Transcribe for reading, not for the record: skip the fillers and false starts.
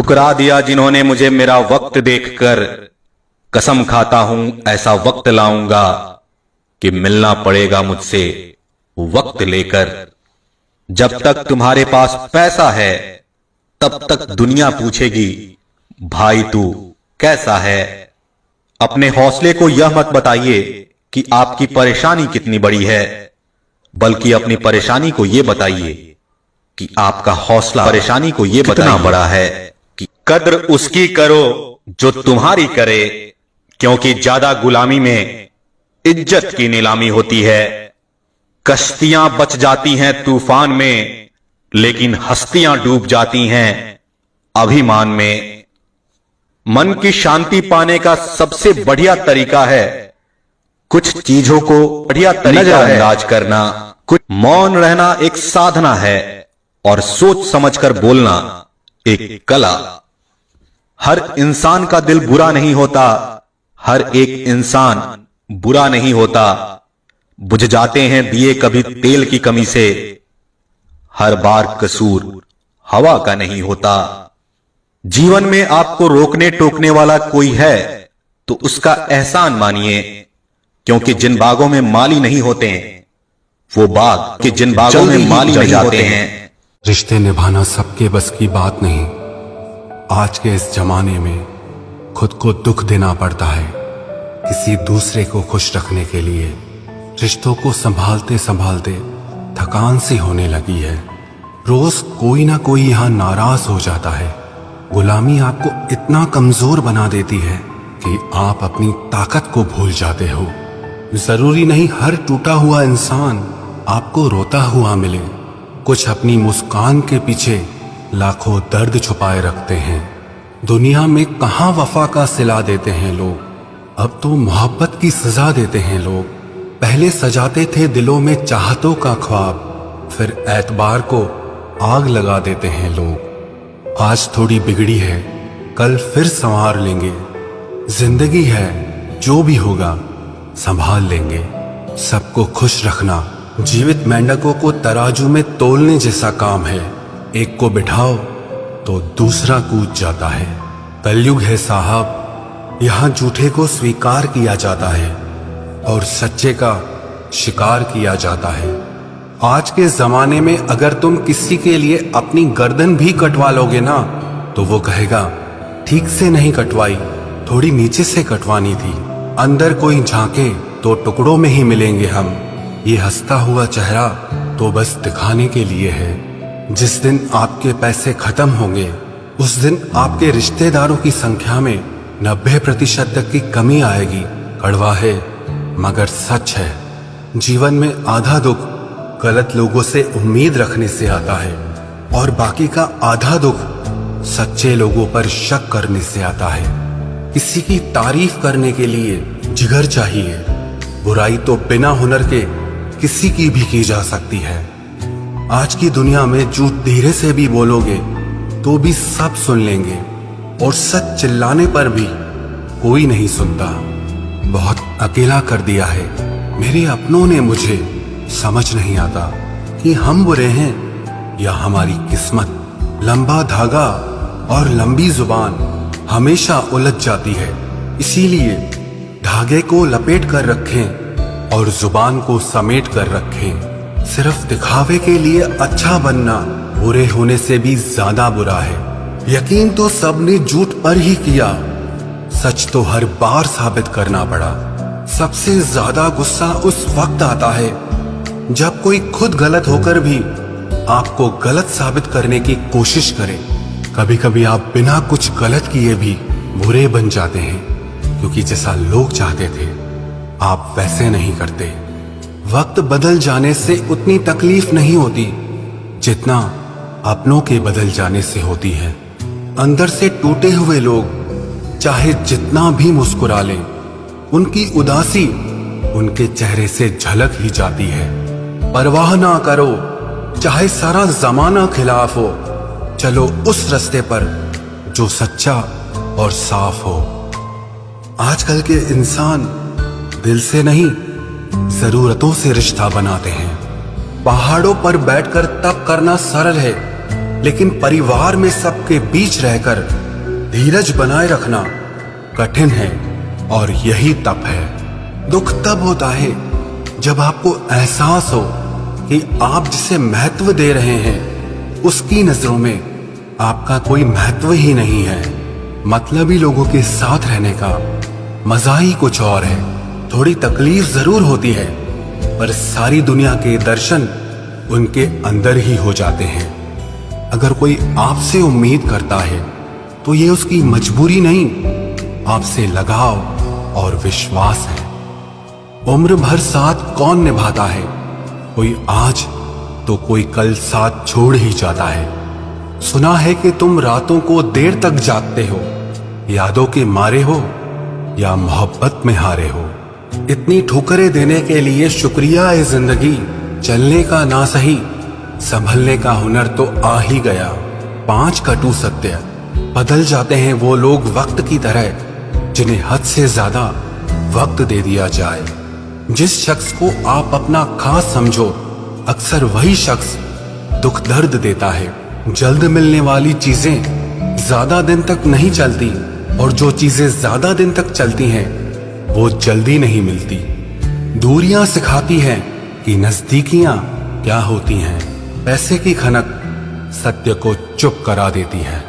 ठुकरा दिया जिन्होंने मुझे मेरा वक्त देखकर। कसम खाता हूं ऐसा वक्त लाऊंगा कि मिलना पड़ेगा मुझसे वक्त लेकर। जब तक तुम्हारे पास पैसा है तब तक दुनिया पूछेगी भाई तू कैसा है। अपने हौसले को यह मत बताइए कि आपकी परेशानी कितनी बड़ी है, बल्कि अपनी परेशानी को यह बताइए कि आपका हौसला परेशानी को यह बताना बड़ा है। कि कद्र उसकी करो जो तुम्हारी करे, क्योंकि ज्यादा गुलामी में इज्जत की नीलामी होती है। कश्तियां बच जाती हैं तूफान में, लेकिन हस्तियां डूब जाती हैं अभिमान में। मन की शांति पाने का सबसे बढ़िया तरीका है कुछ चीजों को बढ़िया तरीका अंदाज करना। कुछ मौन रहना एक साधना है और सोच समझकर बोलना एक कला। हर इंसान का दिल बुरा नहीं होता, हर एक इंसान बुरा नहीं होता। बुझ जाते हैं दिए कभी तेल की कमी से, हर बार कसूर हवा का नहीं होता। जीवन में आपको रोकने टोकने वाला कोई है तो उसका एहसान मानिए, क्योंकि जिन बागों में माली नहीं होते वो बाग के जिन बागों में माली नहीं जाते हैं। रिश्ते निभाना सबके बस की बात नहीं। आज के इस जमाने में खुद को दुख देना पड़ता है किसी दूसरे को खुश रखने के लिए। रिश्तों को संभालते संभालते थकान सी होने लगी है। रोज कोई ना कोई यहाँ नाराज हो जाता है। गुलामी आपको इतना कमजोर बना देती है कि आप अपनी ताकत को भूल जाते हो। जरूरी नहीं हर टूटा हुआ इंसान आपको रोता हुआ मिले। कुछ अपनी मुस्कान के पीछे लाखों दर्द छुपाए रखते हैं। दुनिया में कहां वफा का सिला देते हैं लोग, अब तो मोहब्बत की सजा देते हैं लोग। पहले सजाते थे दिलों में चाहतों का ख्वाब, फिर एतबार को आग लगा देते हैं लोग। आज थोड़ी बिगड़ी है, कल फिर संवार लेंगे। जिंदगी है, जो भी होगा संभाल लेंगे। सबको खुश रखना जीवित मेंढकों को तराजू में तोलने जैसा काम है। एक को बिठाओ तो दूसरा कूद जाता है। कलयुग है साहब, यहाँ झूठे को स्वीकार किया जाता है और सच्चे का शिकार किया जाता है। आज के जमाने में अगर तुम किसी के लिए अपनी गर्दन भी कटवा लोगे ना, तो वो कहेगा ठीक से नहीं कटवाई, थोड़ी नीचे से कटवानी थी। अंदर कोई झांके तो टुकड़ों में ही मिलेंगे हम। ये हंसता हुआ चेहरा तो बस दिखाने के लिए है। जिस दिन आपके पैसे खत्म होंगे उस दिन आपके रिश्तेदारों की संख्या में 90% तक की कमी आएगी। कड़वा है मगर सच है। जीवन में आधा दुख गलत लोगों से उम्मीद रखने से आता है और बाकी का आधा दुख सच्चे लोगों पर शक करने से आता है। किसी की तारीफ करने के लिए जिगर चाहिए। बुराई तो बिना हुनर के किसी की भी की जा सकती है। आज की दुनिया में झूठ धीरे से भी बोलोगे तो भी सब सुन लेंगे और सच चिल्लाने पर भी कोई नहीं सुनता। बहुत अकेला कर दिया है मेरे अपनों ने मुझे। समझ नहीं आता कि हम बुरे हैं या हमारी किस्मत। लंबा धागा और लंबी जुबान हमेशा उलझ जाती है, इसीलिए धागे को लपेट कर रखें और जुबान को समेट कर रखें। सिर्फ दिखावे के लिए अच्छा बनना बुरे होने से भी ज्यादा बुरा है। यकीन तो सबने झूठ पर ही किया, सच तो हर बार साबित करना पड़ा। सबसे ज्यादा गुस्सा उस वक्त आता है जब कोई खुद गलत होकर भी आपको गलत साबित करने की कोशिश करे। कभी कभी आप बिना कुछ गलत किए भी बुरे बन जाते हैं, क्योंकि जैसा लोग चाहते थे आप वैसे नहीं करते। वक्त बदल जाने से उतनी तकलीफ नहीं होती जितना अपनों के बदल जाने से होती है। अंदर से टूटे हुए लोग चाहे जितना भी मुस्कुरा लें, उनकी उदासी उनके चेहरे से झलक ही जाती है। परवाह ना करो चाहे सारा जमाना खिलाफ हो, चलो उस रास्ते पर जो सच्चा और साफ हो। आजकल के इंसान दिल से नहीं जरूरतों से रिश्ता बनाते हैं। पहाड़ों पर बैठकर तप करना सरल है, लेकिन परिवार में सबके बीच रहकर धीरज बनाए रखना कठिन है और यही तप है। दुख तब होता है जब आपको एहसास हो कि आप जिसे महत्व दे रहे हैं उसकी नजरों में आपका कोई महत्व ही नहीं है। मतलबी लोगों के साथ रहने का मजा ही कुछ और है। थोड़ी तकलीफ जरूर होती है पर सारी दुनिया के दर्शन उनके अंदर ही हो जाते हैं। अगर कोई आपसे उम्मीद करता है तो ये उसकी मजबूरी नहीं, आपसे लगाव और विश्वास है। उम्र भर साथ कौन निभाता है? कोई आज तो कोई कल साथ छोड़ ही जाता है। सुना है कि तुम रातों को देर तक जागते हो, यादों के मारे हो या मोहब्बत में हारे हो। इतनी ठोकरें देने के लिए शुक्रिया है जिंदगी। चलने का ना सही, संभलने का हुनर तो आ ही गया। 5 कटु सत्य, बदल जाते हैं वो लोग वक्त की तरह जिन्हें हद से ज्यादा वक्त दे दिया जाए। जिस शख्स को आप अपना खास समझो अक्सर वही शख्स दुख दर्द देता है। जल्द मिलने वाली चीजें ज्यादा दिन तक नहीं चलती और जो चीजें ज्यादा दिन तक चलती हैं वो जल्दी नहीं मिलती। दूरियां सिखाती हैं कि नजदीकियां क्या होती हैं। पैसे की खनक सत्य को चुप करा देती है।